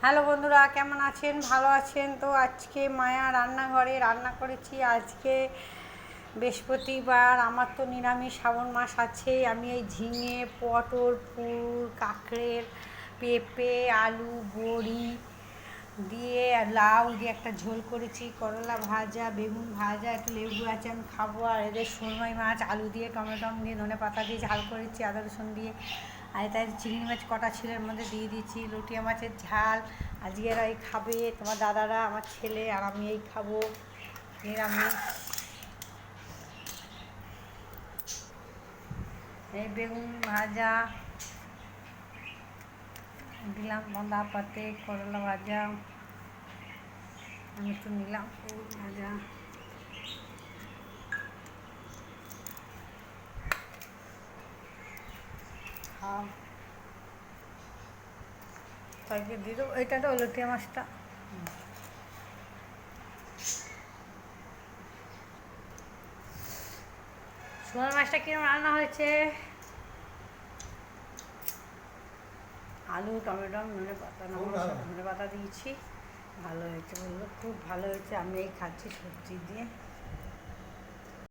Hello বন্ধুরা, কেমন আছেন? ভালো আছেন তো? আজকে মায়া রান্নাঘরে রান্না করেছি। আজকে বৃহস্পতিবার, আমার তো নিরামিষ, শ্রাবণ মাস আছে। আমি এই ঝিঙে, পটল, ফুল, কাঁকড়ের, পেঁপে, আলু, বড়ি দিয়ে লাউ দিয়ে একটা ঝোল করেছি, করলা ভাজা, বেগুন ভাজা, একটু লেবু আছে আমি খাবো। আর এদের শোলমাই মাছ আলু দিয়ে, টমেটো দিয়ে, ধনে পাতা দিয়ে ঝাল করেছি, আদা রসুন দিয়ে। আর তাই চিংড়ি মাছ কটা ছিল এর মধ্যে দিয়ে দিয়েছি, লটিয়া মাছের ঝাল। আজকে এরা এই খাবে, তোমার দাদারা, আমার ছেলে আর আমি এই খাবো নিরামিষ। এই বেগুন ভাজা দিলাম, বন্ধা পাতে, করলা ভাজা আমি একটু নিলাম, ফুল ভাজা। খাও, তাইকে দিয়ে দেবো। এটা তো লটিয়া মাছটা। শোল মাছটা কিরকম রান্না হয়েছে? আলু, টমেটো, ধনে পাতা দিয়েছি। ভালো হয়েছে বললো, খুব ভালো হয়েছে। আমি এই খাচ্ছি সবজি দিয়ে।